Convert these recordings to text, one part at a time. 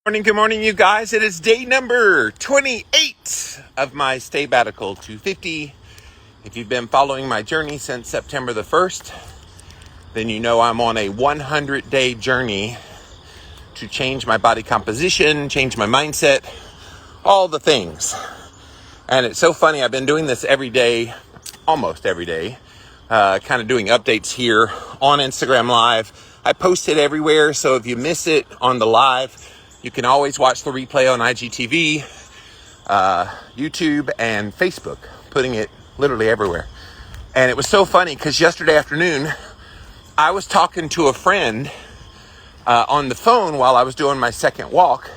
Good morning, you guys. It is day number 28 of my Staybatical 250. If you've been following my journey since September the 1st, then you know I'm on a 100-day journey to change my body composition, change my mindset, all the things. And it's so funny, I've been doing this every day, almost every day, kind of doing updates here on Instagram Live. I post it everywhere, so if you miss it on the live, you can always watch the replay on IGTV, YouTube, and Facebook, putting it literally everywhere. And it was so funny because yesterday afternoon, I was talking to a friend on the phone while I was doing my second walk.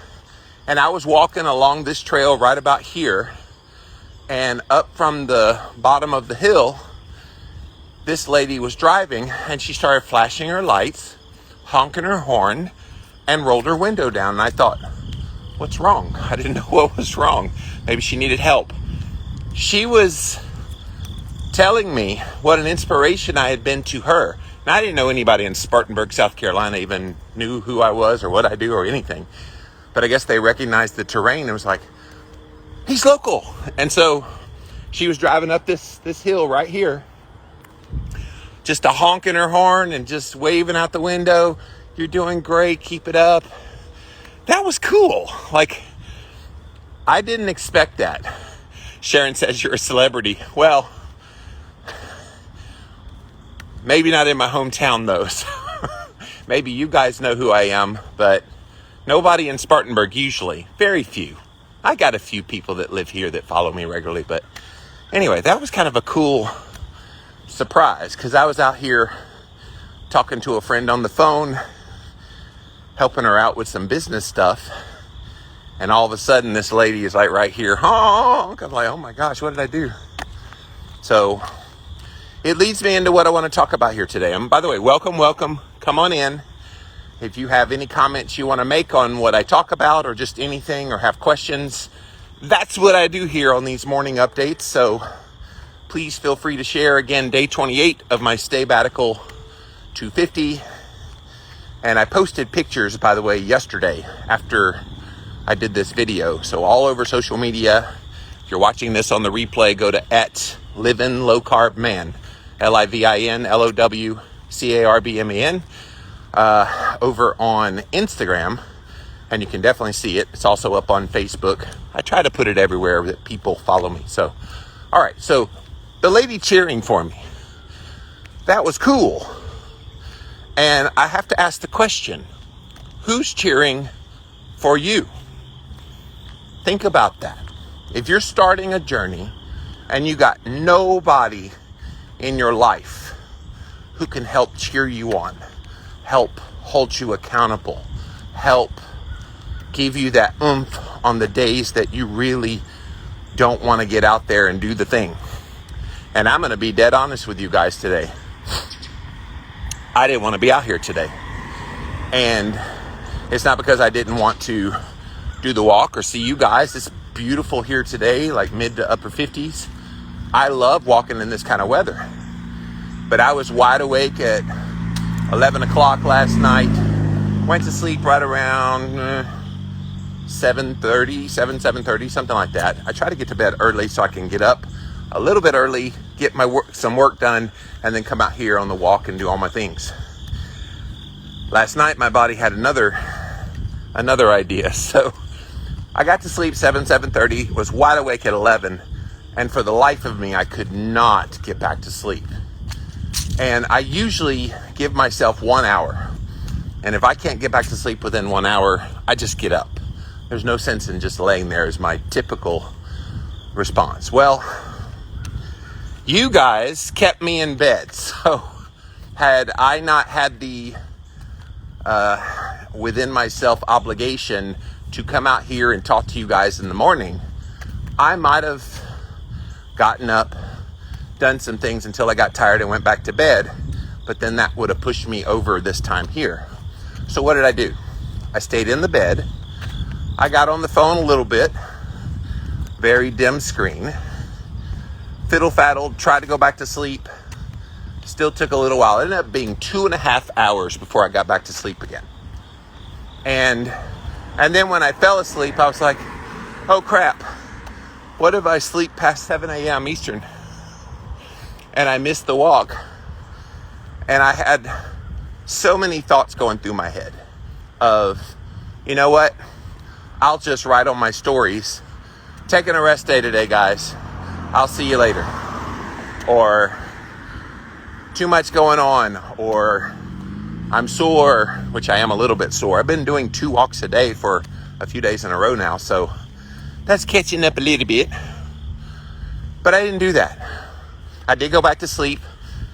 And I was walking along this trail right about here. And up from the bottom of the hill, this lady was driving and she started flashing her lights, honking her horn, and rolled her window down. And I thought, what's wrong? I didn't know what was wrong. Maybe she needed help. She was telling me what an inspiration I had been to her. And I didn't know anybody in Spartanburg, South Carolina even knew who I was or what I do or anything. But I guess they recognized the terrain and was like, he's local. And so she was driving up this hill right here, just a honking her horn and just waving out the window. You're doing great. Keep it up. That was cool. Like, I didn't expect that. Sharon says you're a celebrity. Well, maybe not in my hometown though. So maybe you guys know who I am, but nobody in Spartanburg usually. Very few. I got a few people that live here that follow me regularly. But anyway, that was kind of a cool surprise because I was out here talking to a friend on the phone, helping her out with some business stuff. And all of a sudden, this lady is like right here. Honk! I'm like, oh my gosh, what did I do? So it leads me into what I want to talk about here today. By the way, welcome. Come on in. If you have any comments you want to make on what I talk about or just anything or have questions, that's what I do here on these morning updates. So please feel free to share. Again, day 28 of my Staybatical 250. And I posted pictures, by the way, yesterday after I did this video. So all over social media. If you're watching this on the replay, go to @LivinLowCarbMan, LivinLowCarbman, over on Instagram. And you can definitely see it. It's also up on Facebook. I try to put it everywhere that people follow me. So, all right. So the lady cheering for me, that was cool. And I have to ask the question, who's cheering for you? Think about that. If you're starting a journey and you got nobody in your life who can help cheer you on, help hold you accountable, help give you that oomph on the days that you really don't want to get out there and do the thing. And I'm going to be dead honest with you guys today. I didn't want to be out here today. And it's not because I didn't want to do the walk or see you guys. It's beautiful here today, like mid to upper 50s. I love walking in this kind of weather. But I was wide awake at 11 o'clock last night. Went to sleep right around 7:30, something like that. I try to get to bed early so I can get up a little bit early, get my some work done, and then come out here on the walk and do all my things. Last night, my body had another idea. So I got to sleep 7:30, was wide awake at 11. And for the life of me, I could not get back to sleep. And I usually give myself 1 hour. And if I can't get back to sleep within 1 hour, I just get up. There's no sense in just laying there is my typical response. Well, you guys kept me in bed. So had I not had the within myself obligation to come out here and talk to you guys in the morning, I might have gotten up, done some things until I got tired and went back to bed. But then that would have pushed me over this time here. So what did I do? I stayed in the bed. I got on the phone a little bit, very dim screen, fiddle-faddled, tried to go back to sleep. Still took a little while. It ended up being 2.5 hours before I got back to sleep again. And And then when I fell asleep, I was like, oh crap, what if I sleep past 7 a.m. Eastern? And I missed the walk. And I had so many thoughts going through my head of, you know what? I'll just write on my stories, taking a rest day today, guys. I'll see you later. Or too much going on, or I'm sore, which I am a little bit sore. I've been doing 2 walks a day for a few days in a row now, so that's catching up a little bit. But I didn't do that. I did go back to sleep.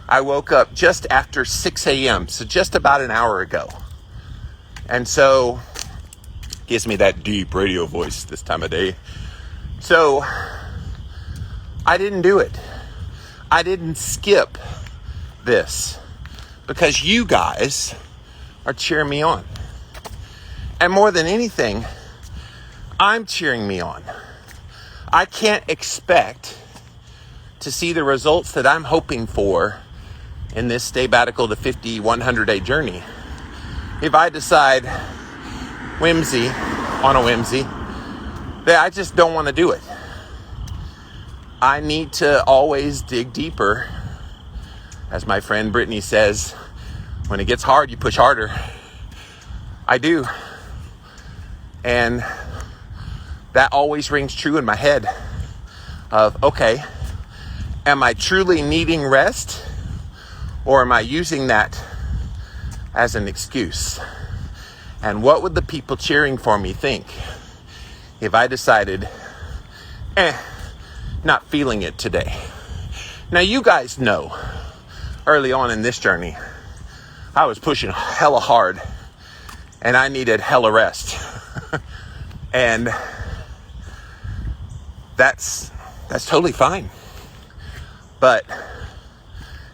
I woke up just after 6 a.m., so just about an hour ago. And so, gives me that deep radio voice this time of day. So, I didn't do it. I didn't skip this because you guys are cheering me on. And more than anything, I'm cheering me on. I can't expect to see the results that I'm hoping for in this Staybatical to 50, 100-day journey if I decide on a whimsy, that I just don't want to do it. I need to always dig deeper. As my friend Brittany says, when it gets hard, you push harder. I do. And that always rings true in my head of, okay, am I truly needing rest? Or am I using that as an excuse? And what would the people cheering for me think if I decided, not feeling it today? Now, you guys know, early on in this journey, I was pushing hella hard and I needed hella rest. And that's totally fine. But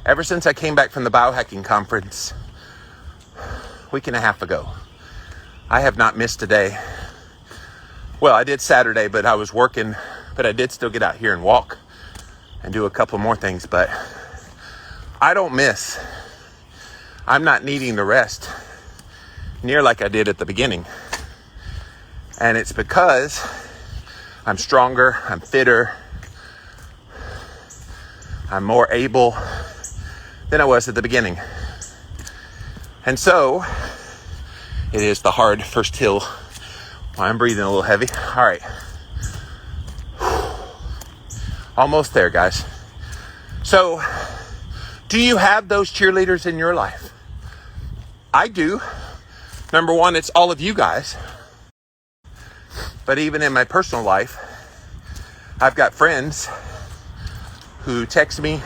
ever since I came back from the biohacking conference a week and a half ago, I have not missed a day. Well, I did Saturday, but I was working, but I did still get out here and walk and do a couple more things, but I don't miss. I'm not needing the rest near like I did at the beginning. And it's because I'm stronger, I'm fitter, I'm more able than I was at the beginning. And so, it is the hard first hill. I'm breathing a little heavy. All right. Almost there, guys. So, do you have those cheerleaders in your life? I do. Number one, it's all of you guys. But even in my personal life, I've got friends who text me,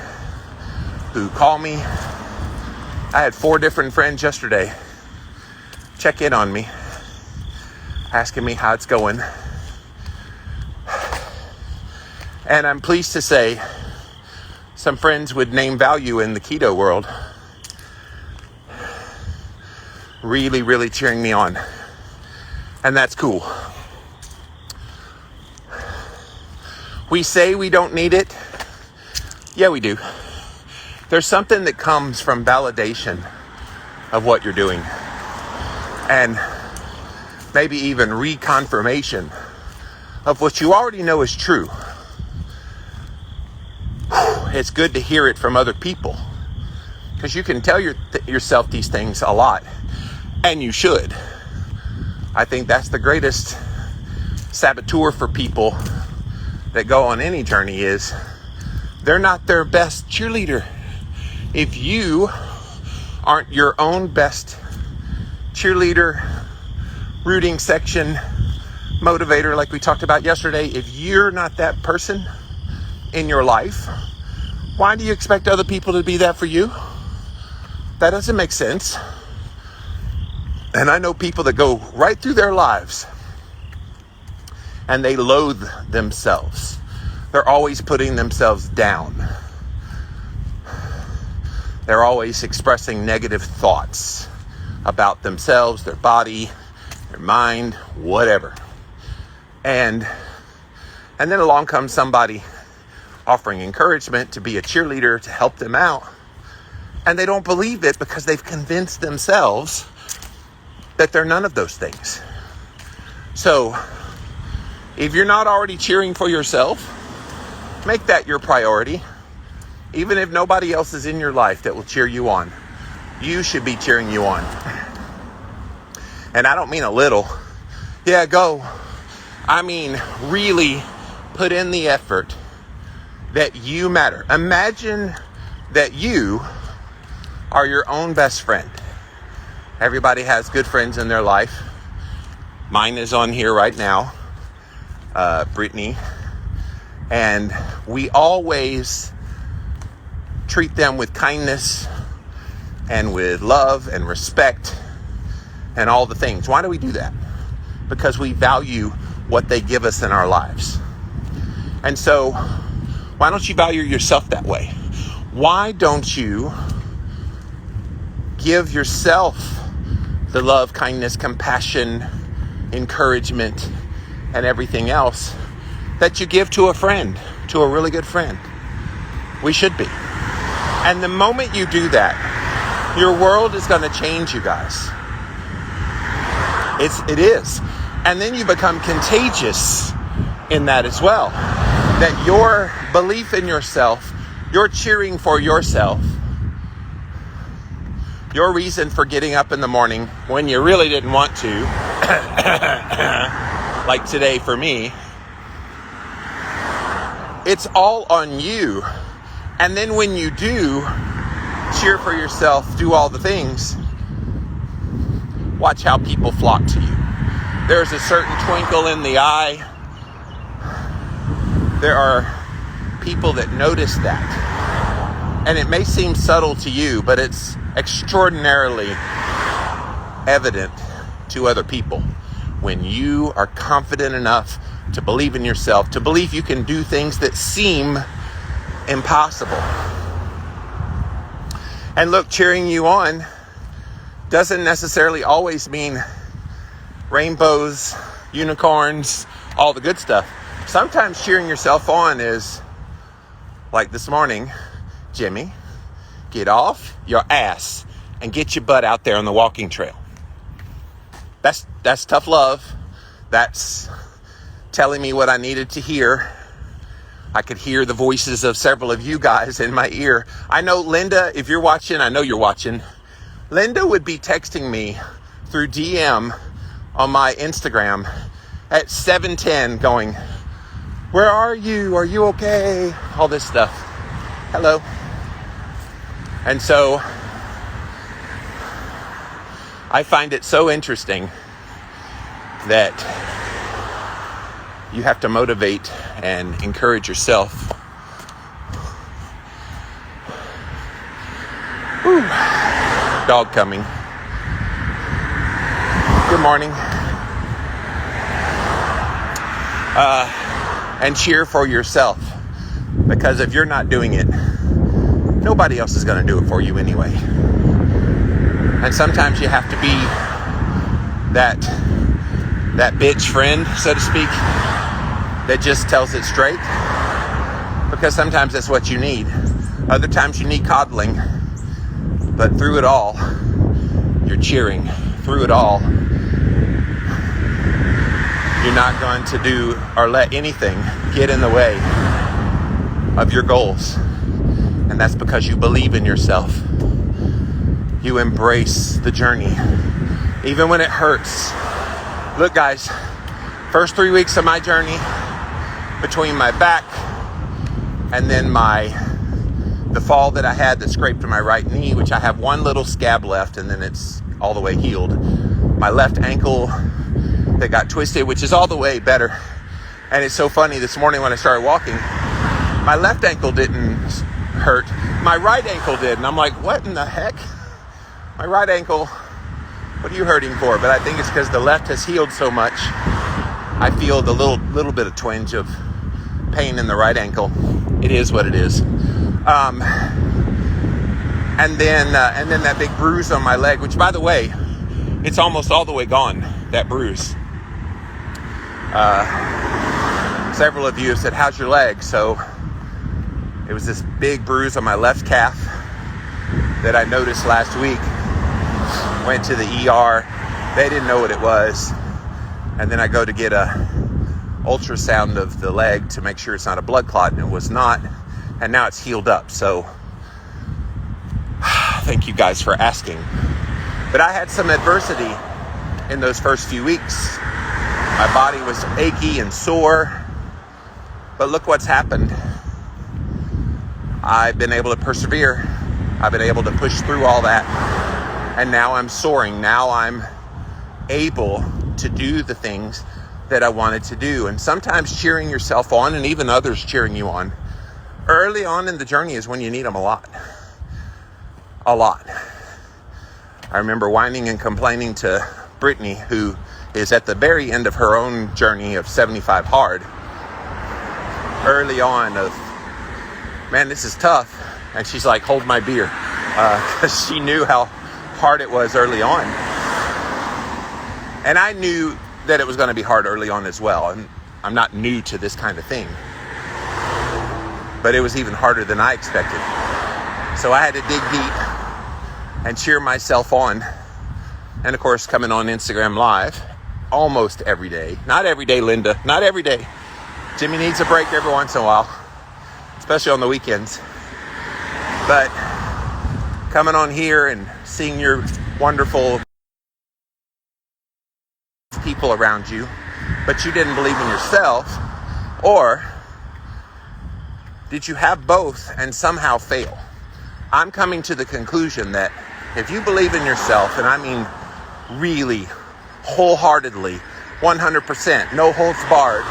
who call me. I had 4 different friends yesterday check in on me, asking me how it's going. And I'm pleased to say some friends with name value in the keto world really, really cheering me on. And that's cool. We say we don't need it. Yeah, we do. There's something that comes from validation of what you're doing. And maybe even reconfirmation of what you already know is true. It's good to hear it from other people, because you can tell yourself these things a lot, and you should. I think that's the greatest saboteur for people that go on any journey is they're not their best cheerleader. If you aren't your own best cheerleader, rooting section, motivator, like we talked about yesterday, if you're not that person in your life, why do you expect other people to be that for you? That doesn't make sense. And I know people that go right through their lives and they loathe themselves. They're always putting themselves down. They're always expressing negative thoughts about themselves, their body, their mind, whatever. And then along comes somebody offering encouragement to be a cheerleader to help them out. And they don't believe it because they've convinced themselves that they're none of those things. So if you're not already cheering for yourself, make that your priority. Even if nobody else is in your life that will cheer you on, you should be cheering you on. And I don't mean a little. Yeah, go. I mean, really put in the effort that you matter. Imagine that you are your own best friend. Everybody has good friends in their life. Mine is on here right now, Brittany. And we always treat them with kindness and with love and respect and all the things. Why do we do that? Because we value what they give us in our lives. And so, why don't you value yourself that way? Why don't you give yourself the love, kindness, compassion, encouragement, and everything else that you give to a friend, to a really good friend? We should be. And the moment you do that, your world is going to change, you guys. It is. And then you become contagious in that as well. That your belief in yourself, your cheering for yourself, your reason for getting up in the morning when you really didn't want to, like today for me, it's all on you. And then when you do cheer for yourself, do all the things, watch how people flock to you. There's a certain twinkle in the eye. There are people that notice that. And it may seem subtle to you, but it's extraordinarily evident to other people when you are confident enough to believe in yourself, to believe you can do things that seem impossible. And look, cheering you on doesn't necessarily always mean rainbows, unicorns, all the good stuff. Sometimes cheering yourself on is like this morning, Jimmy, get off your ass and get your butt out there on the walking trail. That's tough love. That's telling me what I needed to hear. I could hear the voices of several of you guys in my ear. I know Linda, if you're watching, I know you're watching. Linda would be texting me through DM on my Instagram at 7:10 going, where are you? Are you okay? All this stuff. Hello. And so I find it so interesting that you have to motivate and encourage yourself. Whew. Dog coming. Good morning. And cheer for yourself. Because if you're not doing it, nobody else is going to do it for you anyway. And sometimes you have to be that bitch friend, so to speak, that just tells it straight. Because sometimes that's what you need. Other times you need coddling. But through it all, you're cheering. Through it all, you're not going to do or let anything get in the way of your goals. And that's because you believe in yourself. You embrace the journey, even when it hurts. Look, guys, first 3 weeks of my journey, between my back and then the fall that I had that scraped my right knee, which I have one little scab left and then it's all the way healed. My left ankle that got twisted, which is all the way better. And it's so funny, this morning when I started walking, my left ankle didn't hurt. My right ankle did. And I'm like, what in the heck? My right ankle, what are you hurting for? But I think it's because the left has healed so much. I feel the little bit of twinge of pain in the right ankle. It is what it is. And then that big bruise on my leg, which, by the way, it's almost all the way gone, that bruise. Several of you have said, how's your leg? So it was this big bruise on my left calf that I noticed last week. Went to the ER. They didn't know what it was. And then I go to get a ultrasound of the leg to make sure it's not a blood clot, and it was not. And now it's healed up. So thank you guys for asking. But I had some adversity in those first few weeks. My body was achy and sore. But look what's happened. I've been able to persevere. I've been able to push through all that. And now I'm soaring. Now I'm able to do the things that I wanted to do. And sometimes cheering yourself on, and even others cheering you on, early on in the journey is when you need them a lot. A lot. I remember whining and complaining to Brittany, who is at the very end of her own journey of 75 hard, early on, of, man, this is tough. And she's like, hold my beer, because she knew how hard it was early on. And I knew that it was going to be hard early on as well. And I'm not new to this kind of thing, but it was even harder than I expected. So I had to dig deep and cheer myself on. And of course, coming on Instagram Live almost every day. Not every day, Linda. Not every day. Jimmy needs a break every once in a while, especially on the weekends. But coming on here and seeing your wonderful people around you, but you didn't believe in yourself, or did you have both and somehow fail? I'm coming to the conclusion that if you believe in yourself, and I mean really wholeheartedly, 100%, no holds barred,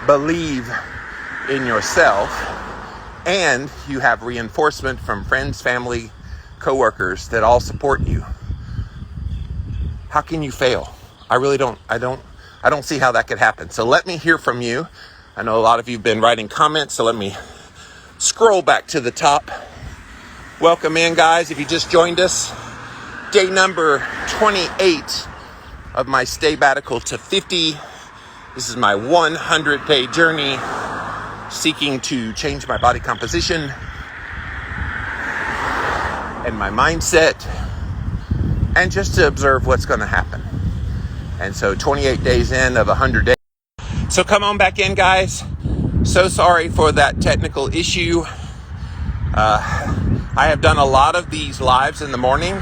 believe in yourself, and you have reinforcement from friends, family, coworkers that all support you, how can you fail? I really don't. I don't see how that could happen. So let me hear from you. I know a lot of you have been writing comments, so let me scroll back to the top. Welcome in, guys. If you just joined us, day number 28 of my stay-batical to 50. This is my 100-day journey seeking to change my body composition and my mindset, and just to observe what's going to happen. And so 28 days in of 100 days. So come on back in, guys. So sorry for that technical issue. I have done a lot of these lives in the morning,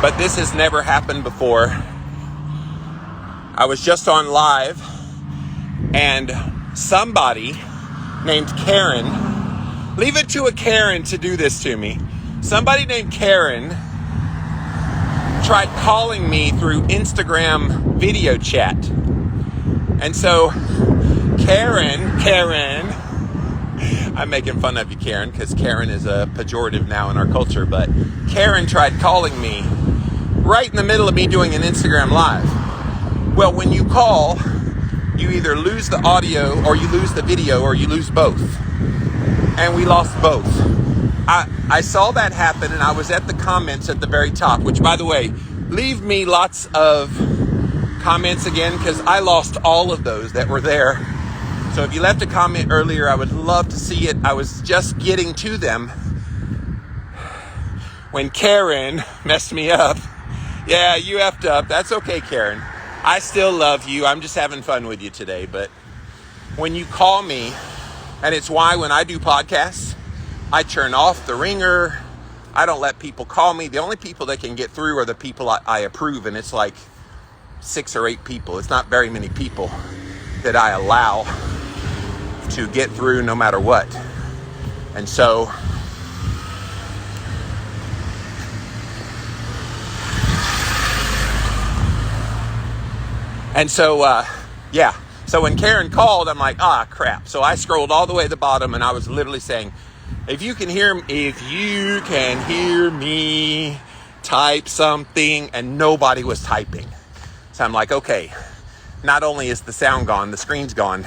but this has never happened before. I was just on live, and somebody named Karen, leave it to a Karen to do this to me. Somebody named Karen tried calling me through Instagram video chat. And so Karen, I'm making fun of you, Karen, because Karen is a pejorative now in our culture, but Karen tried calling me right in the middle of me doing an Instagram live. Well, when you call, you either lose the audio or you lose the video or you lose both. And we lost both. I saw that happen, and I was at the comments at the very top, which, by the way, leave me lots of comments again, because I lost all of those that were there. So if you left a comment earlier, I would love to see it. I was just getting to them when Karen messed me up. Yeah, you effed up. That's okay, Karen. I still love you. I'm just having fun with you today. But when you call me, and it's why when I do podcasts, I turn off the ringer. I don't let people call me. The only people that can get through are the people I approve, and it's like 6 or 8 people. It's not very many people that I allow to get through no matter what. And so So when Karen called, I'm like, crap. So I scrolled all the way to the bottom, and I was literally saying, if you can hear me, type something, and nobody was typing. So I'm like, okay, not only is the sound gone, the screen's gone.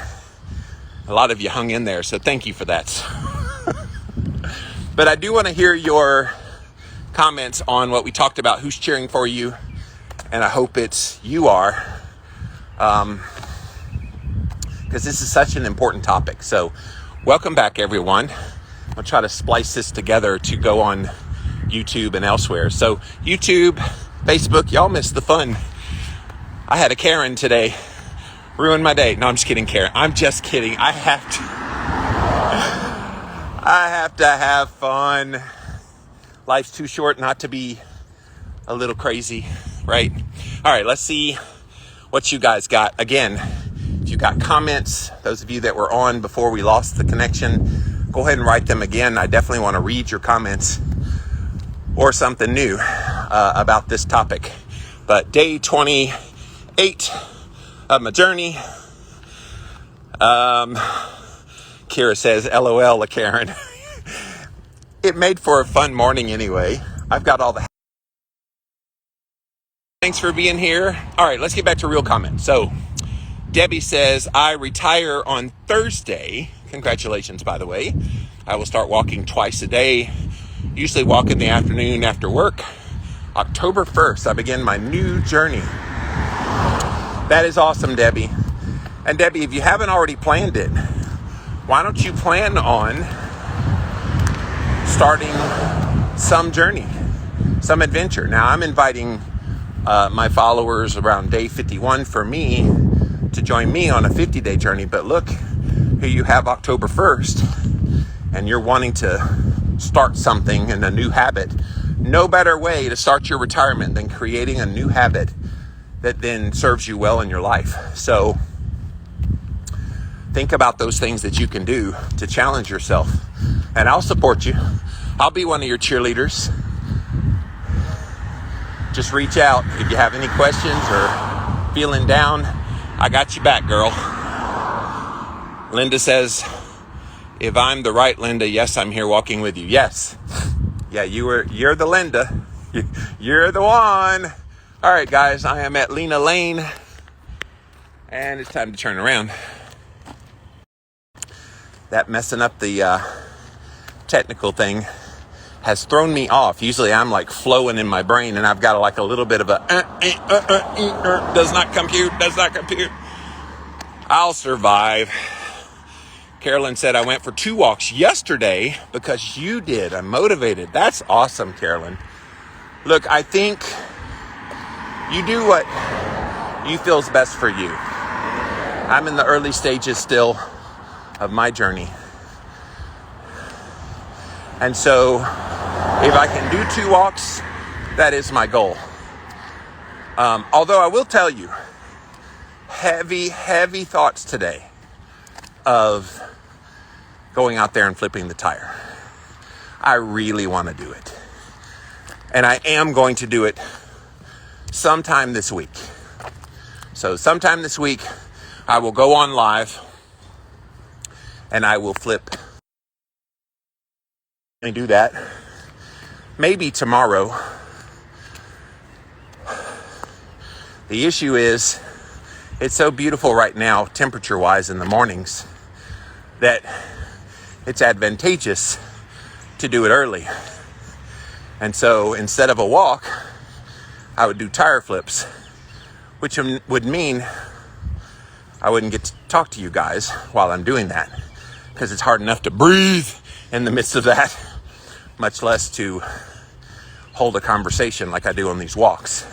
A lot of you hung in there, so thank you for that. But I do want to hear your comments on what we talked about, who's cheering for you, and I hope you are, because this is such an important topic. So welcome back, everyone. I'll try to splice this together to go on YouTube and elsewhere. So YouTube, Facebook, y'all missed the fun. I had a Karen today Ruin my day. No, I'm just kidding, Karen. I'm just kidding. I have to have fun. Life's too short not to be a little crazy, right? All right, let's see what you guys got. Again, if you got comments, those of you that were on before we lost the connection, go ahead and write them again. I definitely want to read your comments or something new about this topic. But day 28 of my journey. Kira says, LOL, Karen. It made for a fun morning anyway. I've got all the... Thanks for being here. All right, let's get back to real comments. So, Debbie says, I retire on Thursday. Congratulations, by the way. I will start walking twice a day. Usually walk in the afternoon after work. October 1st, I begin my new journey. That is awesome, Debbie. And Debbie, if you haven't already planned it, why don't you plan on starting some journey, some adventure? Now, I'm inviting my followers around day 51 for me to join me on a 50-day journey. But look, here you have October 1st, and you're wanting to start something and a new habit. No better way to start your retirement than creating a new habit that then serves you well in your life. So think about those things that you can do to challenge yourself. And I'll support you. I'll be one of your cheerleaders. Just reach out if you have any questions or feeling down. I got you back, girl. Linda says, if I'm the right Linda, yes, I'm here walking with you. Yes. Yeah, you're the Linda. You're the one. All right, guys, I am at Lena Lane, and it's time to turn around. That messing up the technical thing has thrown me off. Usually I'm like flowing in my brain, and I've got like a little bit of a does not compute. I'll survive. Carolyn said, I went for 2 walks yesterday because you did. I'm motivated. That's awesome, Carolyn. Look, I think you do what you feel's best for you. I'm in the early stages still of my journey. And so if I can do 2 walks, that is my goal. Although I will tell you, heavy thoughts today of going out there and flipping the tire. I really want to do it. And I am going to do it sometime this week. So sometime this week, I will go on live and I will flip and do that. Maybe tomorrow. The issue is, it's so beautiful right now, temperature-wise in the mornings, that it's advantageous to do it early. And so instead of a walk, I would do tire flips, which would mean I wouldn't get to talk to you guys while I'm doing that, because it's hard enough to breathe in the midst of that, much less to hold a conversation like I do on these walks.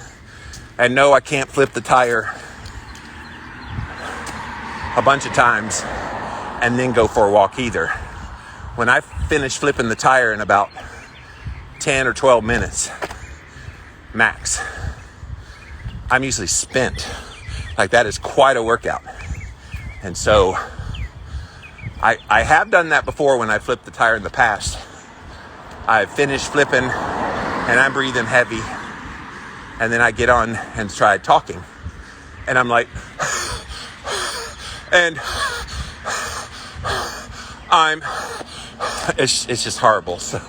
And no, I can't flip the tire a bunch of times and then go for a walk either. When I finish flipping the tire in about 10 or 12 minutes max, I'm usually spent. Like, that is quite a workout. And so I have done that before when I flipped the tire in the past. I've finished flipping and I'm breathing heavy, and then I get on and try talking, and I'm like, and it's just horrible. So,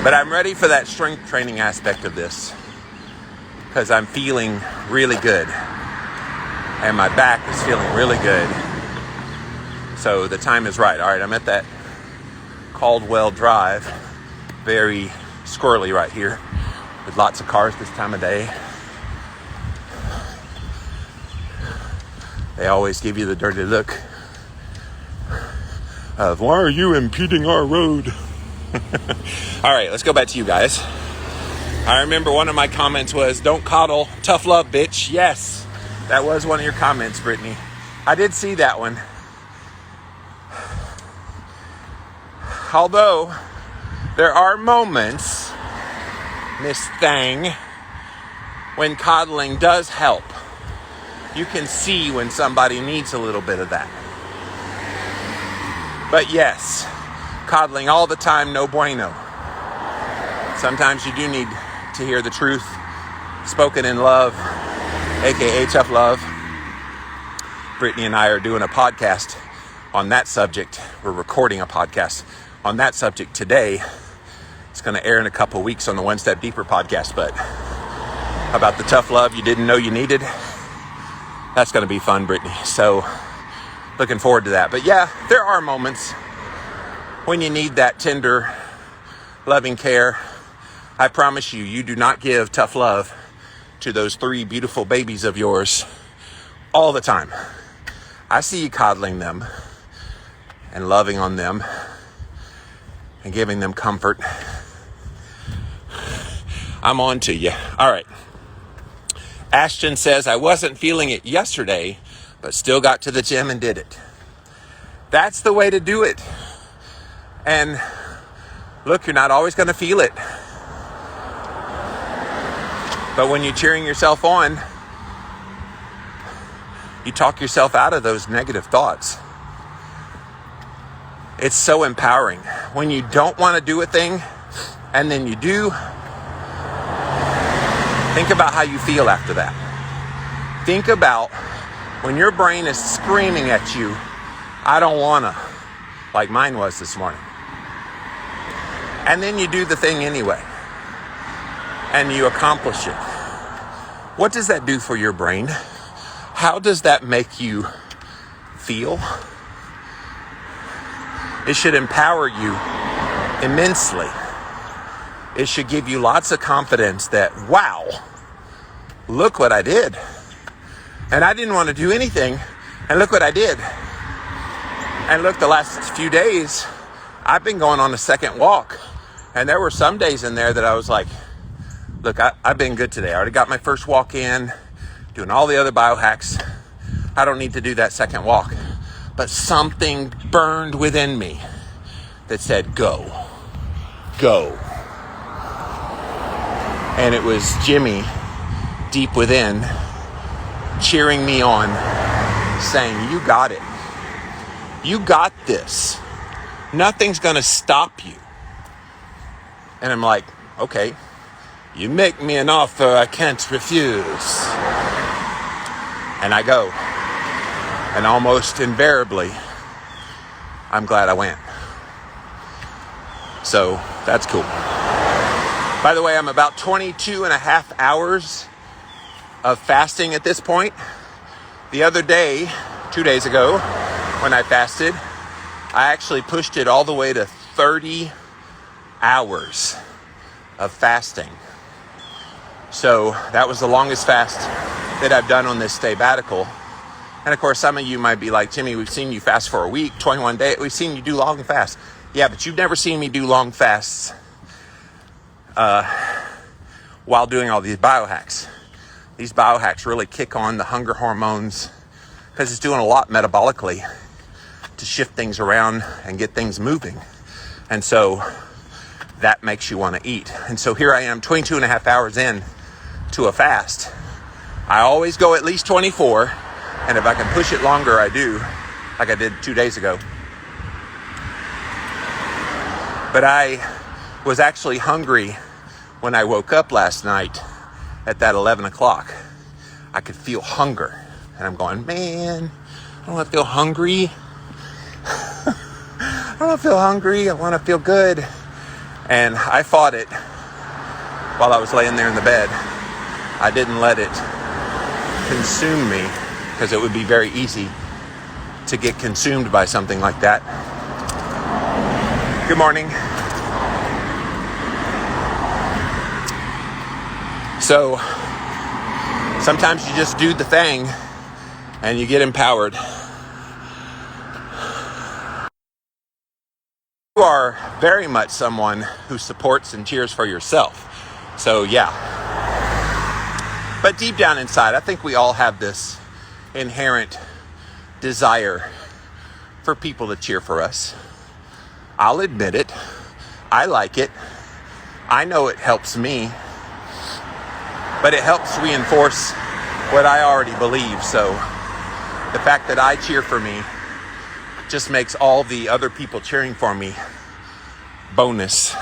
but I'm ready for that strength training aspect of this, because I'm feeling really good and my back is feeling really good. So the time is right. All right, I'm at that Caldwell Drive, very squirrely right here, with lots of cars this time of day. They always give you the dirty look of, why are you impeding our road? All right, let's go back to you guys. I remember one of my comments was, don't coddle, tough love, bitch. Yes, That was one of your comments, Brittany. I did see that one. Although, there are moments, Miss Thang, when coddling does help. You can see when somebody needs a little bit of that. But yes, coddling all the time, no bueno. Sometimes you do need to hear the truth spoken in love, aka tough love. Brittany and I are doing a podcast on that subject. We're recording a podcast on that subject today. It's going to air in a couple weeks on the One Step Deeper podcast, but about the tough love you didn't know you needed. That's going to be fun, Brittany. So looking forward to that. But yeah, there are moments when you need that tender, loving care. I promise you, you do not give tough love to those 3 beautiful babies of yours all the time. I see you coddling them and loving on them and giving them comfort. I'm on to you. All right. Ashton says, I wasn't feeling it yesterday, but still got to the gym and did it. That's the way to do it. And look, you're not always going to feel it. But when you're cheering yourself on, you talk yourself out of those negative thoughts. It's so empowering. When you don't want to do a thing, and then you do, think about how you feel after that. Think about when your brain is screaming at you, I don't wanna, like mine was this morning. And then you do the thing anyway. And you accomplish it. What does that do for your brain? How does that make you feel? It should empower you immensely. It should give you lots of confidence that, wow, look what I did. And I didn't want to do anything, and look what I did. And look, the last few days, I've been going on a second walk. And there were some days in there that I was like, look, I've been good today. I already got my first walk in, doing all the other biohacks. I don't need to do that second walk. But something burned within me that said, go. And it was Jimmy deep within cheering me on, saying, you got it. You got this. Nothing's going to stop you. And I'm like, okay, you make me an offer I can't refuse. And I go. And almost invariably, I'm glad I went. So that's cool. By the way, I'm about 22 and a half hours of fasting at this point. The other day, 2 days ago, when I fasted, I actually pushed it all the way to 30 hours of fasting. So that was the longest fast that I've done on this sabbatical. And of course, some of you might be like, Jimmy, we've seen you fast for a week, 21 days. We've seen you do long fasts. Yeah, but you've never seen me do long fasts while doing all these biohacks. These biohacks really kick on the hunger hormones because it's doing a lot metabolically to shift things around and get things moving. And so that makes you want to eat. And so here I am 22 and a half hours in to a fast. I always go at least 24. And if I can push it longer, I do, like I did 2 days ago. But I was actually hungry when I woke up last night at that 11 o'clock. I could feel hunger. And I'm going, man, I don't want to feel hungry. I don't want to feel hungry. I want to feel good. And I fought it while I was laying there in the bed. I didn't let it consume me, because it would be very easy to get consumed by something like that. Good morning. So sometimes you just do the thing and you get empowered. You are very much someone who supports and cheers for yourself. So yeah. But deep down inside, I think we all have this inherent desire for people to cheer for us. I'll admit it. I like it. I know it helps me. But it helps reinforce what I already believe. So the fact that I cheer for me just makes all the other people cheering for me bonus.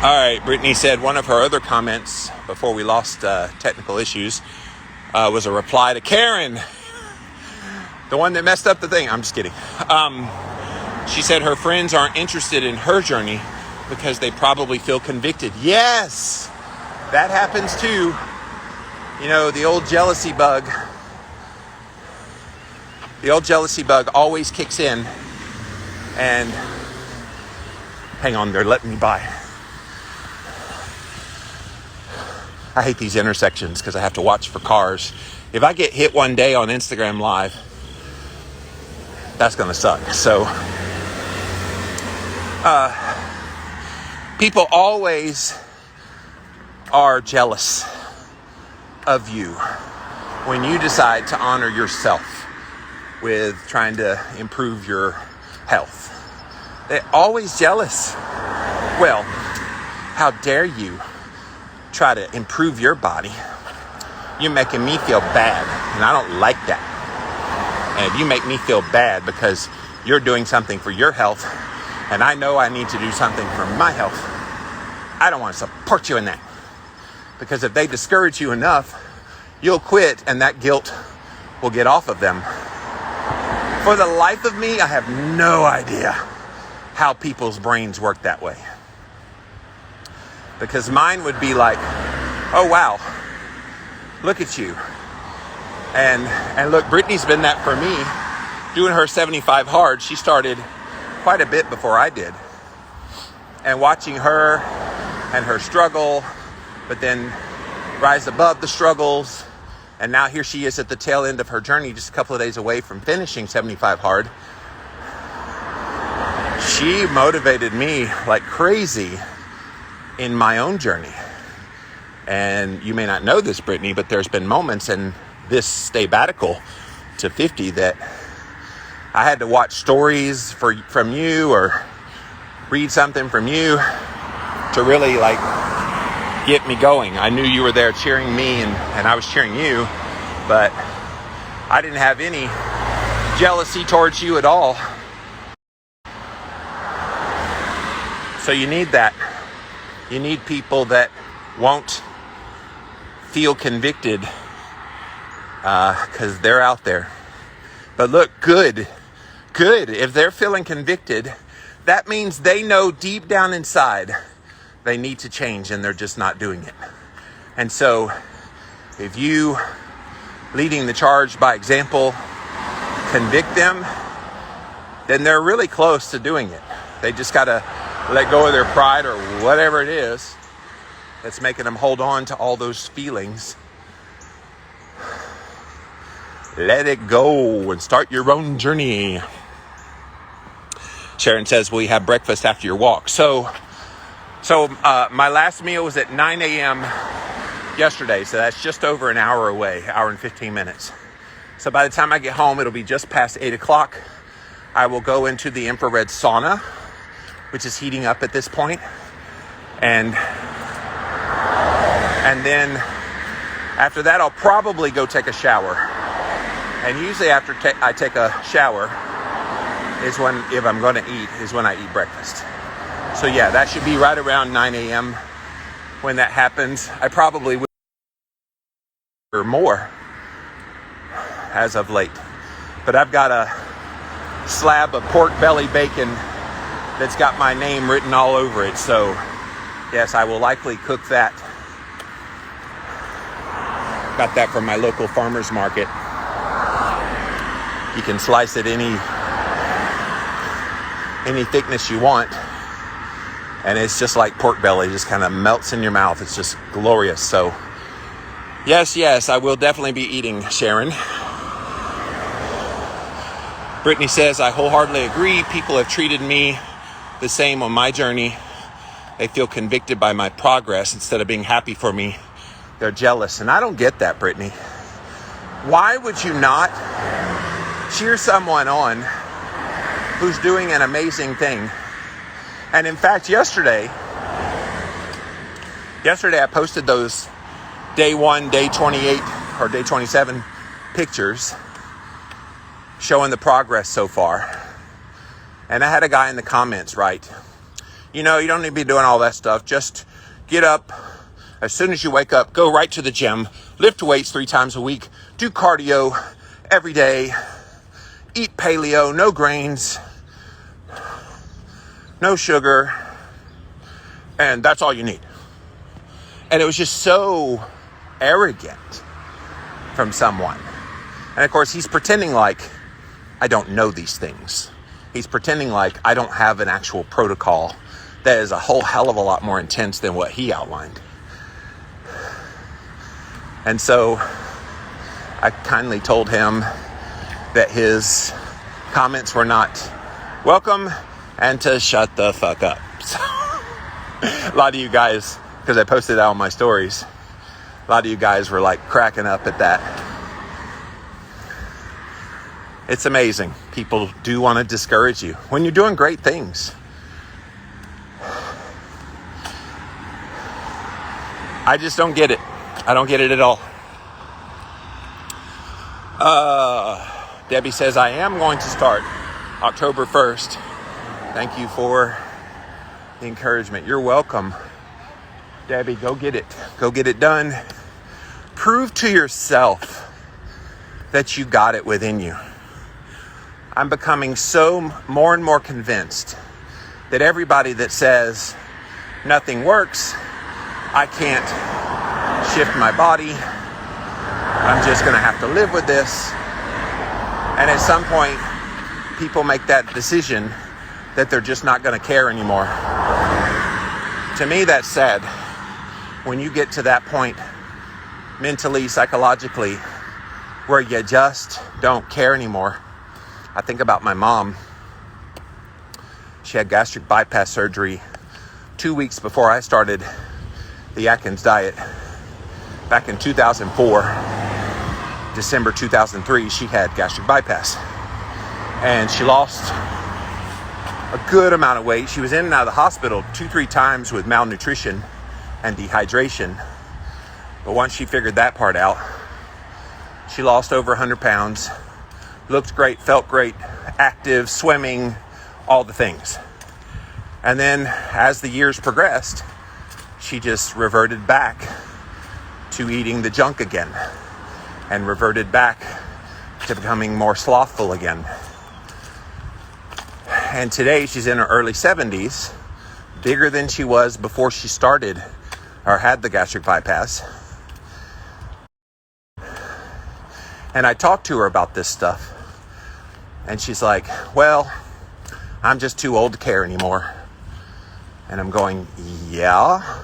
All right, Brittany said one of her other comments before we lost technical issues was a reply to Karen, the one that messed up the thing. I'm just kidding. She said her friends aren't interested in her journey because they probably feel convicted. Yes, that happens too. You know, the old jealousy bug always kicks in. And hang on, they're letting me by. I hate these intersections because I have to watch for cars. If I get hit one day on Instagram Live, that's going to suck. So, people always are jealous of you when you decide to honor yourself with trying to improve your health. They're always jealous. Well, how dare you try to improve your body? You're making me feel bad, and I don't like that. And if you make me feel bad because you're doing something for your health, and I know I need to do something for my health, I don't want to support you in that. Because if they discourage you enough, you'll quit, and that guilt will get off of them. For the life of me, I have no idea how people's brains work that way. Because mine would be like, oh wow, look at you. And look, Brittany's been that for me. Doing her 75 hard, she started quite a bit before I did. And watching her and her struggle, but then rise above the struggles. And now here she is at the tail end of her journey, just a couple of days away from finishing 75 hard. She motivated me like crazy in my own journey. And you may not know this, Brittany, but there's been moments in this stay-batical to 50 that I had to watch stories from you or read something from you to really like get me going. I knew you were there cheering me and I was cheering you, but I didn't have any jealousy towards you at all. So you need that. You need people that won't feel convicted because they're out there. But look, good. If they're feeling convicted, that means they know deep down inside they need to change and they're just not doing it. And so if you, leading the charge by example, convict them, then they're really close to doing it. They just got to let go of their pride or whatever it is that's making them hold on to all those feelings. Let it go and start your own journey. Sharon says, will you have breakfast after your walk? So my last meal was at 9 a.m. yesterday. So that's just over an hour away, hour and 15 minutes. So by the time I get home, it'll be just past 8 o'clock. I will go into the infrared sauna, which is heating up at this point. And then after that, I'll probably go take a shower. And usually after I take a shower is when, if I'm going to eat, is when I eat breakfast. So yeah, that should be right around 9 a.m. when that happens. I probably will or more as of late. But I've got a slab of pork belly bacon that's got my name written all over it. So yes, I will likely cook that. Got that from my local farmer's market. You can slice it any thickness you want. And it's just like pork belly, just kind of melts in your mouth. It's just glorious. So yes, I will definitely be eating, Sharon. Brittany says, I wholeheartedly agree. People have treated me the same on my journey. They feel convicted by my progress instead of being happy for me. They're jealous. And I don't get that, Brittany. Why would you not cheer someone on who's doing an amazing thing? And in fact, yesterday I posted those day 1, day 28, or day 27 pictures showing the progress so far. And I had a guy in the comments write, you don't need to be doing all that stuff. Just get up as soon as you wake up, go right to the gym, lift weights 3 times a week, do cardio every day, eat paleo, no grains, no sugar, and that's all you need. And it was just so arrogant from someone. And of course, he's pretending like I don't know these things. He's pretending like I don't have an actual protocol that is a whole hell of a lot more intense than what he outlined. And so I kindly told him that his comments were not welcome and to shut the fuck up. So, a lot of you guys, because I posted that on my stories, a lot of you guys were like cracking up at that. It's amazing. People do want to discourage you when you're doing great things. I just don't get it. I don't get it at all. Debbie says, I am going to start October 1st. Thank you for the encouragement. You're welcome. Debbie, go get it. Go get it done. Prove to yourself that you got it within you. I'm becoming so more and more convinced that everybody that says nothing works, I can't shift my body, I'm just going to have to live with this. And at some point, people make that decision that they're just not going to care anymore. To me, that's sad. When you get to that point, mentally, psychologically, where you just don't care anymore. I think about my mom. She had gastric bypass surgery 2 weeks before I started the Atkins diet. Back in 2004, December 2003, she had gastric bypass. And she lost a good amount of weight. She was in and out of the hospital 2-3 times with malnutrition and dehydration. But once she figured that part out, she lost over 100 pounds, looked great, felt great, active, swimming, all the things. And then as the years progressed, she just reverted back to eating the junk again and reverted back to becoming more slothful again. And today she's in her early 70s, bigger than she was before she started or had the gastric bypass. And I talked to her about this stuff. And she's like, well, I'm just too old to care anymore. And I'm going, yeah,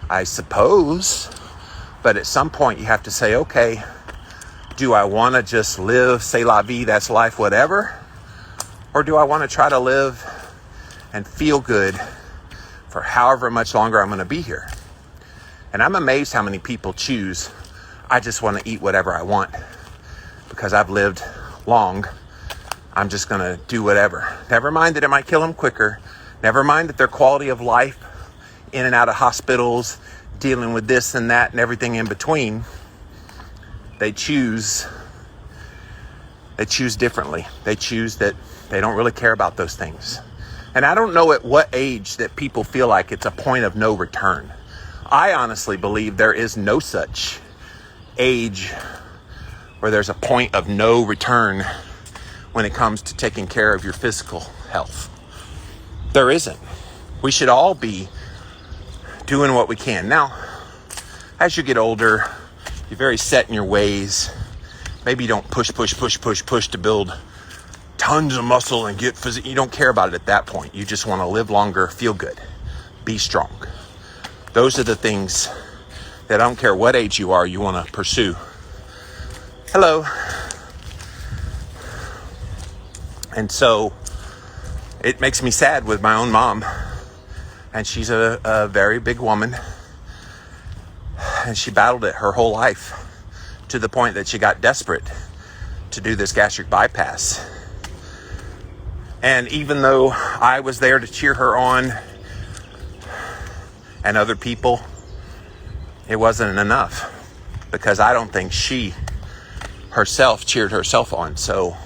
I suppose. But at some point you have to say, okay, do I want to just live, c'est la vie, that's life, whatever? Or do I want to try to live and feel good for however much longer I'm going to be here? And I'm amazed how many people choose, I just want to eat whatever I want because I've lived long. I'm just going to do whatever. Never mind that it might kill them quicker. Never mind that their quality of life in and out of hospitals, dealing with this and that and everything in between, they choose differently. They choose that they don't really care about those things. And I don't know at what age that people feel like it's a point of no return. I honestly believe there is no such age where there's a point of no return when it comes to taking care of your physical health. There isn't. We should all be doing what we can. Now, as you get older, you're very set in your ways. Maybe you don't push to build tons of muscle and get physical. You don't care about it at that point. You just want to live longer, feel good, be strong. Those are the things that I don't care what age you are, you want to pursue. Hello. And so it makes me sad with my own mom. And she's a very big woman. And she battled it her whole life to the point that she got desperate to do this gastric bypass. And even though I was there to cheer her on and other people, it wasn't enough, because I don't think she herself cheered herself on. So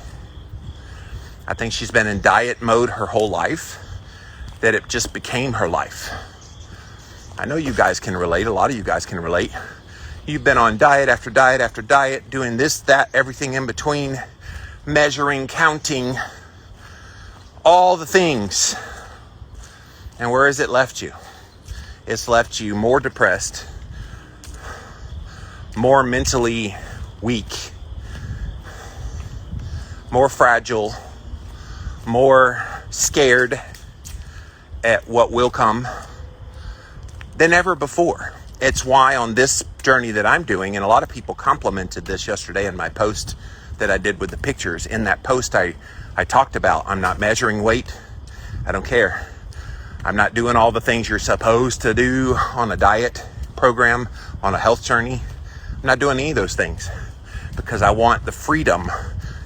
I think she's been in diet mode her whole life, that it just became her life. I know you guys can relate. A lot of you guys can relate. You've been on diet after diet after diet, doing this, that, everything in between, measuring, counting, all the things. And where has it left you? It's left you more depressed, more mentally weak, more fragile, more scared at what will come than ever before. It's why on this journey that I'm doing, and a lot of people complimented this yesterday in my post that I did with the pictures. In that post, I talked about, I'm not measuring weight. I don't care. I'm not doing all the things you're supposed to do on a diet program, on a health journey. I'm not doing any of those things, because I want the freedom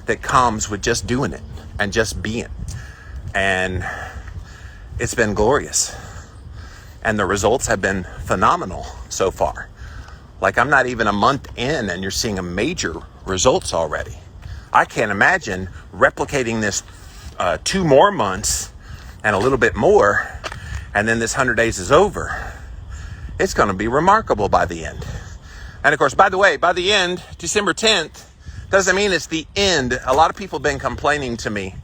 that comes with just doing it and just being. And it's been glorious. And the results have been phenomenal so far. Like, I'm not even a month in and you're seeing a major results already. I can't imagine replicating this 2 more months and a little bit more, and then this 100 days is over. It's going to be remarkable by the end. And of course, by the way, by the end, December 10th, doesn't mean it's the end. A lot of people have been complaining to me,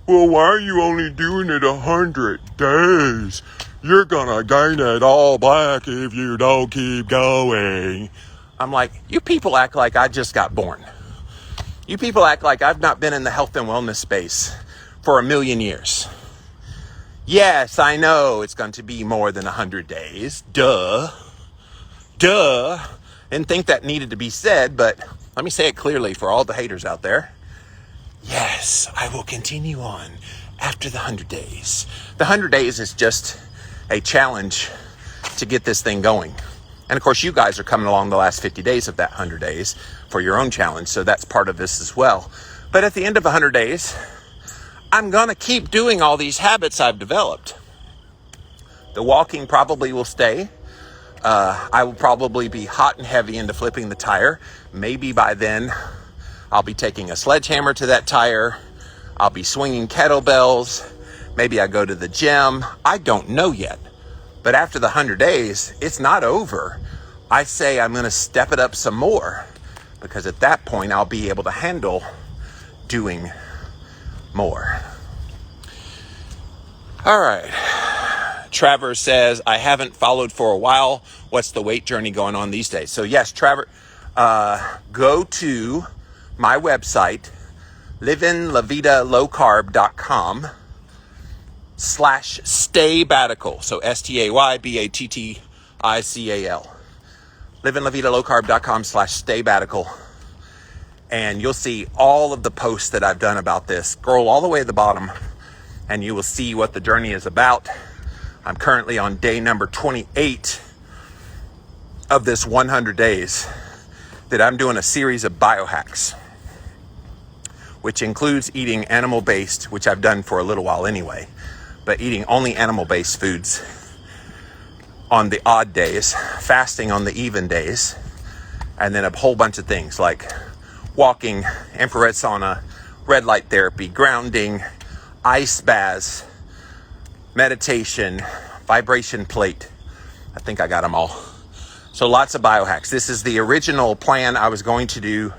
well, why are you only doing it 100 days? You're gonna gain it all back if you don't keep going. I'm like, you people act like I just got born. You people act like I've not been in the health and wellness space for 1,000,000 years. Yes, I know it's going to be more than 100 days. Duh. Didn't think that needed to be said, but let me say it clearly for all the haters out there. Yes, I will continue on after the 100 days. The 100 days is just a challenge to get this thing going. And of course, you guys are coming along the last 50 days of that 100 days for your own challenge. So that's part of this as well. But at the end of 100 days, I'm going to keep doing all these habits I've developed. The walking probably will stay. I will probably be hot and heavy into flipping the tire. Maybe by then I'll be taking a sledgehammer to that tire. I'll be swinging kettlebells. Maybe I go to the gym. I don't know yet. But after the 100 days, it's not over. I say I'm going to step it up some more, because at that point, I'll be able to handle doing more. All right. Travers says, I haven't followed for a while. What's the weight journey going on these days? So yes, Travers, go to my website, livinlavitalowcarb.com /staybatical. So STAYBATTICAL. livinlavitalowcarb.com /staybatical. And you'll see all of the posts that I've done about this. Scroll all the way to the bottom and you will see what the journey is about. I'm currently on day number 28 of this 100 days that I'm doing a series of biohacks, which includes eating animal-based, which I've done for a little while anyway, but eating only animal-based foods on the odd days, fasting on the even days, and then a whole bunch of things like walking, infrared sauna, red light therapy, grounding, ice baths, meditation, vibration plate. I think I got them all. So lots of biohacks. This is the original plan I was going to do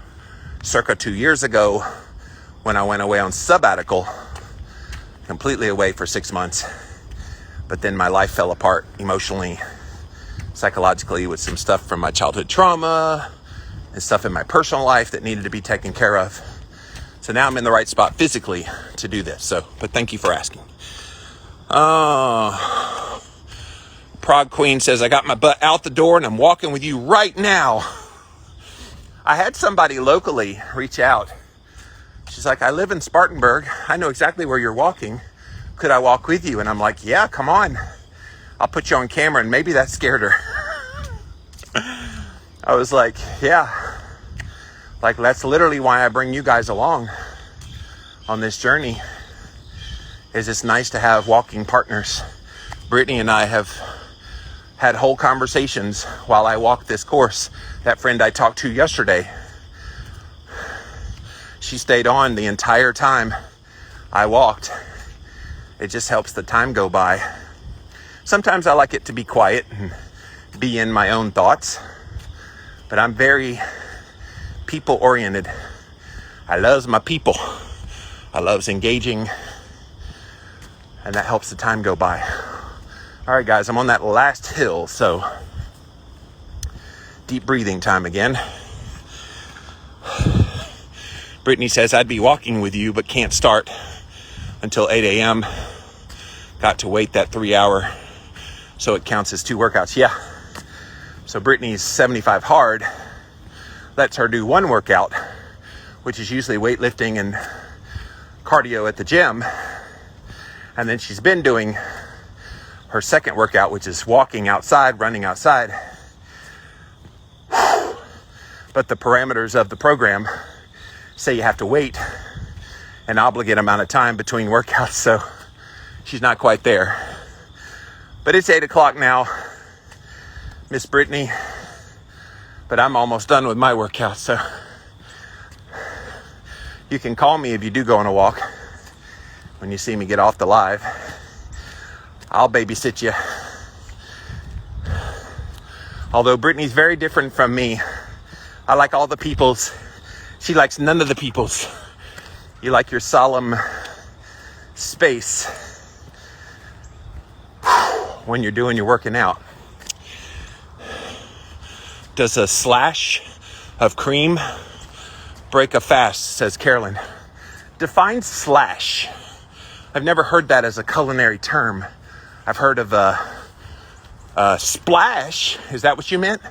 circa 2 years ago when I went away on sabbatical, completely away for 6 months. But then my life fell apart emotionally, psychologically, with some stuff from my childhood trauma and stuff in my personal life that needed to be taken care of. So now I'm in the right spot physically to do this. But thank you for asking. Prague Queen says, I got my butt out the door and I'm walking with you right now. I had somebody locally reach out. She's like, I live in Spartanburg. I know exactly where you're walking, could I walk with you? And I'm like, yeah, come on. I'll put you on camera. And maybe that scared her. I was like, yeah. Like, that's literally why I bring you guys along on this journey. Is it's nice to have walking partners. Brittany and I have had whole conversations while I walk this course. That friend I talked to yesterday, she stayed on the entire time I walked. It just helps the time go by. Sometimes I like it to be quiet and be in my own thoughts, but I'm very people oriented. I loves my people. I loves engaging, and that helps the time go by. All right, guys, I'm on that last hill, so deep breathing time again. Brittany says I'd be walking with you, but can't start until 8 a.m. Got to wait that 3 hour, so it counts as 2 workouts. Yeah. So Brittany's 75 hard lets her do 1 workout, which is usually weightlifting and cardio at the gym. And then she's been doing her second workout, which is walking outside, running outside. But the parameters of the program say you have to wait an obligate amount of time between workouts, so she's not quite there. But it's 8 o'clock now, Miss Brittany, but I'm almost done with my workout, so you can call me if you do go on a walk. When you see me get off the live, I'll babysit you. Although Brittany's very different from me. I like all the peoples. She likes none of the peoples. You like your solemn space when you're doing your working out. Does a slash of cream break a fast, says Carolyn. Define slash. I've never heard that as a culinary term. I've heard of a splash. Is that what you meant?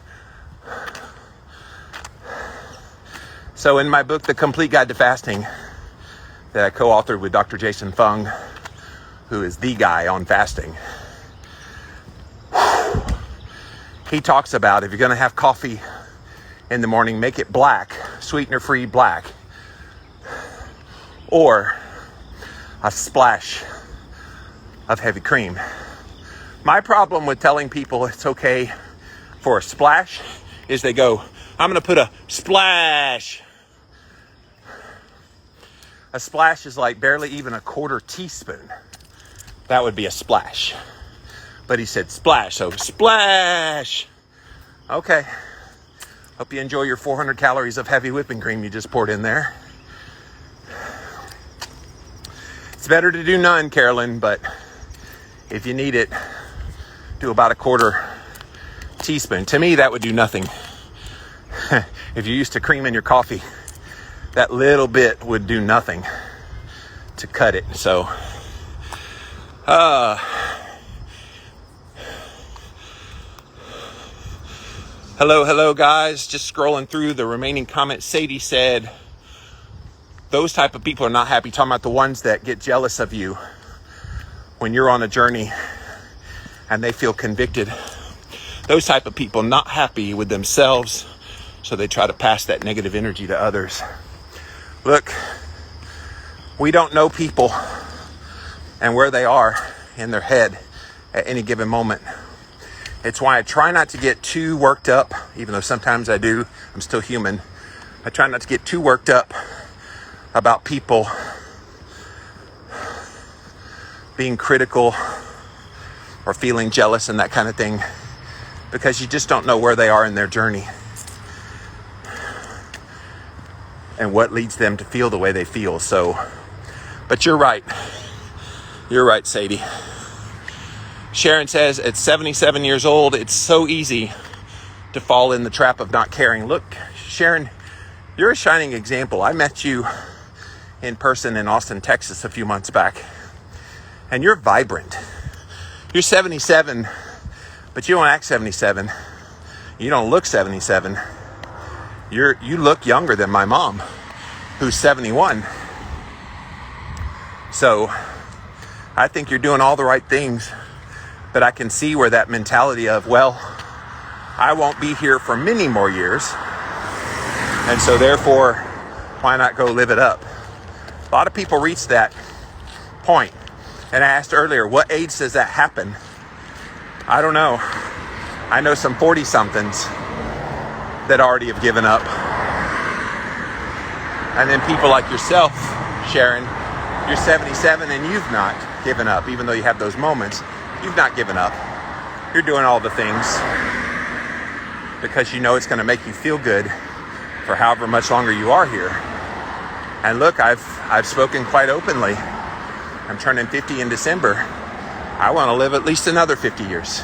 So in my book, The Complete Guide to Fasting, that I co-authored with Dr. Jason Fung, who is the guy on fasting, he talks about if you're going to have coffee in the morning, make it black, sweetener-free black, or a splash of heavy cream. My problem with telling people it's okay for a splash is they go, I'm going to put a splash. A splash is like barely even a 1/4 teaspoon. That would be a splash. But he said splash, so splash. Okay. Hope you enjoy your 400 calories of heavy whipping cream you just poured in there. It's better to do none, Carolyn, but if you need it, do about a 1/4 teaspoon. To me, that would do nothing. If you're used to cream in your coffee, that little bit would do nothing to cut it. So, hello guys. Just scrolling through the remaining comments. Sadie said, those type of people are not happy. Talking about the ones that get jealous of you when you're on a journey and they feel convicted. Those type of people not happy with themselves, so they try to pass that negative energy to others. Look, we don't know people and where they are in their head at any given moment. It's why I try not to get too worked up, even though sometimes I do. I'm still human. I try not to get too worked up about people being critical or feeling jealous and that kind of thing, because you just don't know where they are in their journey and what leads them to feel the way they feel. So, but you're right. You're right, Sadie. Sharon says, at 77 years old, it's so easy to fall in the trap of not caring. Look, Sharon, you're a shining example. I met you in person in Austin, Texas a few months back, and you're vibrant. You're 77, but you don't act 77. You don't look 77. You look younger than my mom, who's 71. So I think you're doing all the right things, but I can see where that mentality of, well, I won't be here for many more years, and so therefore, why not go live it up? A lot of people reach that point. And I asked earlier, what age does that happen? I don't know. I know some 40-somethings that already have given up. And then people like yourself, Sharon, you're 77 and you've not given up. Even though you have those moments, you've not given up. You're doing all the things because you know it's going to make you feel good for however much longer you are here. And look, I've spoken quite openly. I'm turning 50 in December. I want to live at least another 50 years.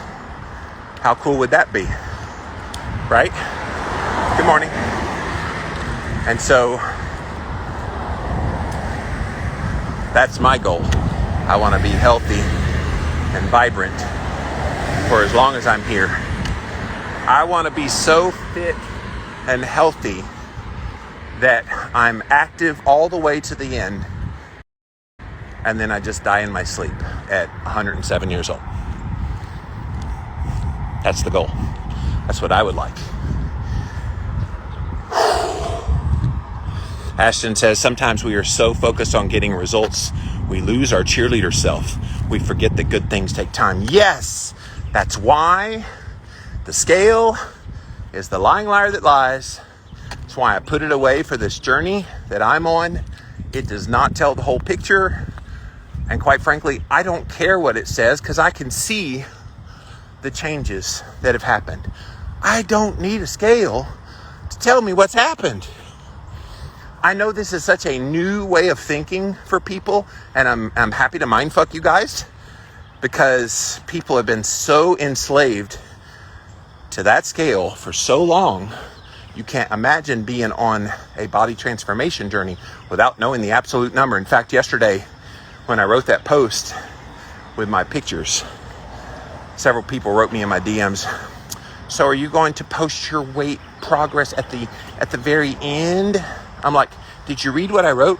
How cool would that be? Right? Good morning. And so that's my goal. I want to be healthy and vibrant for as long as I'm here. I want to be so fit and healthy that I'm active all the way to the end, and then I just die in my sleep at 107 years old. That's the goal. That's what I would like. Ashton says, sometimes we are so focused on getting results, we lose our cheerleader self. We forget that good things take time. Yes, that's why the scale is the lying liar that lies. That's why I put it away for this journey that I'm on. It does not tell the whole picture. And quite frankly, I don't care what it says because I can see the changes that have happened. I don't need a scale to tell me what's happened. I know this is such a new way of thinking for people, and I'm happy to mindfuck you guys because people have been so enslaved to that scale for so long. You can't imagine being on a body transformation journey without knowing the absolute number. In fact, yesterday, when I wrote that post with my pictures, several people wrote me in my DMs, so are you going to post your weight progress at the very end? I'm like, did you read what I wrote?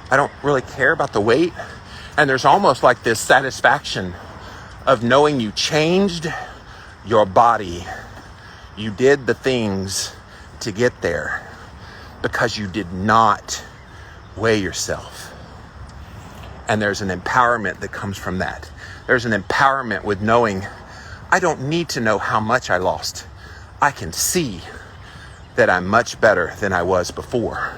I don't really care about the weight. And there's almost like this satisfaction of knowing you changed your body. You did the things to get there because you did not weigh yourself. And there's an empowerment that comes from that. There's an empowerment with knowing I don't need to know how much I lost. I can see that I'm much better than I was before.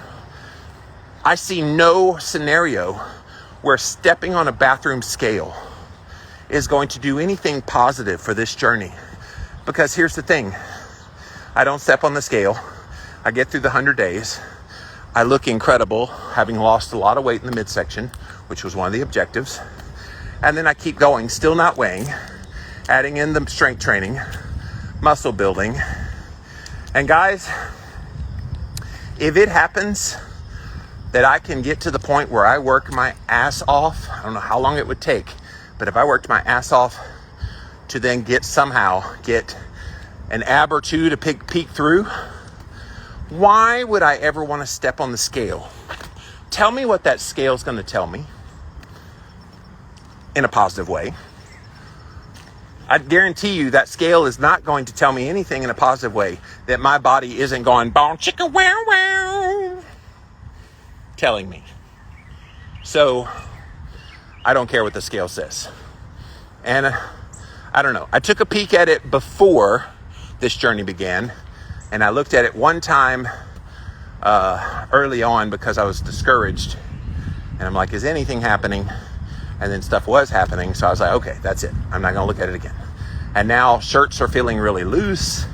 I see no scenario where stepping on a bathroom scale is going to do anything positive for this journey. Because here's the thing, I don't step on the scale. I get through the 100 days. I look incredible, having lost a lot of weight in the midsection, which was one of the objectives. And then I keep going, still not weighing, adding in the strength training, muscle building. And guys, if it happens that I can get to the point where I work my ass off, I don't know how long it would take, but if I worked my ass off to then somehow get an ab or two to peek through, why would I ever want to step on the scale? Tell me what that scale is going to tell me in a positive way. I guarantee you that scale is not going to tell me anything in a positive way, that my body isn't going, bon chicka wow wow, telling me. So I don't care what the scale says. And I don't know. I took a peek at it before this journey began, and I looked at it one time early on because I was discouraged. And I'm like, is anything happening? And then stuff was happening. So I was like, okay, that's it. I'm not going to look at it again. And now shirts are feeling really loose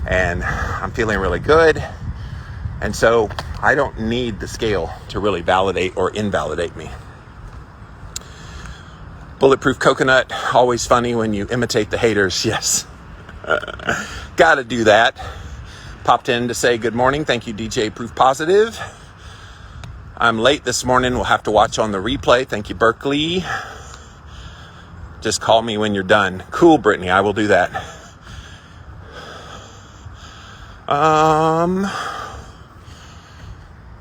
and I'm feeling really good. And so I don't need the scale to really validate or invalidate me. Bulletproof coconut, always funny when you imitate the haters. Yes. Gotta do that. Popped in to say good morning. Thank you, DJ Proof Positive. I'm late this morning. We'll have to watch on the replay. Thank you, Berkeley. Just call me when you're done. Cool, Brittany. I will do that.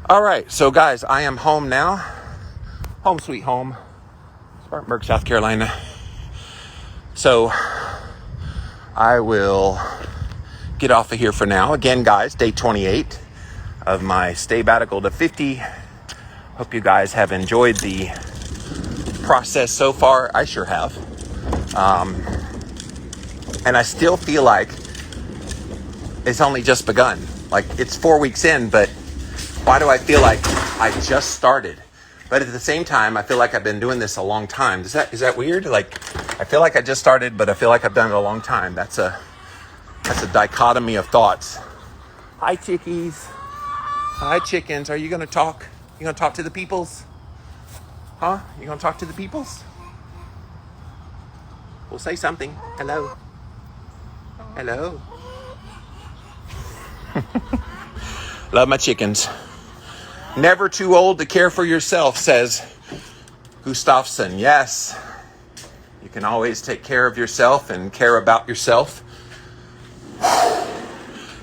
All right. So, guys, I am home now. Home sweet home. Spartanburg, South Carolina. So I will get off of here for now. Again, guys, day 28 of my Stay-Batical to 50. Hope you guys have enjoyed the process so far. I sure have. And I still feel like it's only just begun. Like, it's 4 weeks in, but why do I feel like I just started? But at the same time, I feel like I've been doing this a long time. Is that weird? Like, I feel like I just started, but I feel like I've done it a long time. That's a dichotomy of thoughts. Hi, chickies. Hi, chickens. Are you going to talk? You going to talk to the peoples? Huh? You going to talk to the peoples? Well, say something. Hello. Hello. Love my chickens. Never too old to care for yourself, says Gustafsson. Yes. You can always take care of yourself and care about yourself.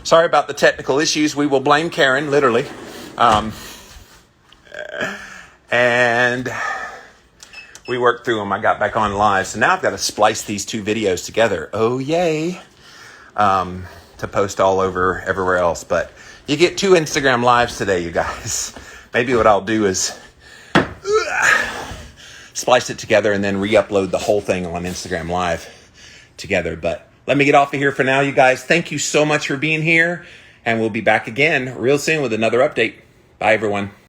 Sorry about the technical issues. We will blame Karen, literally. And we worked through them. I got back on live. So now I've got to splice these two videos together. Oh, yay. To post all over everywhere else. But you get 2 Instagram lives today, you guys. Maybe what I'll do is splice it together and then re-upload the whole thing on Instagram Live together. But let me get off of here for now, you guys. Thank you so much for being here. And we'll be back again real soon with another update. Bye, everyone.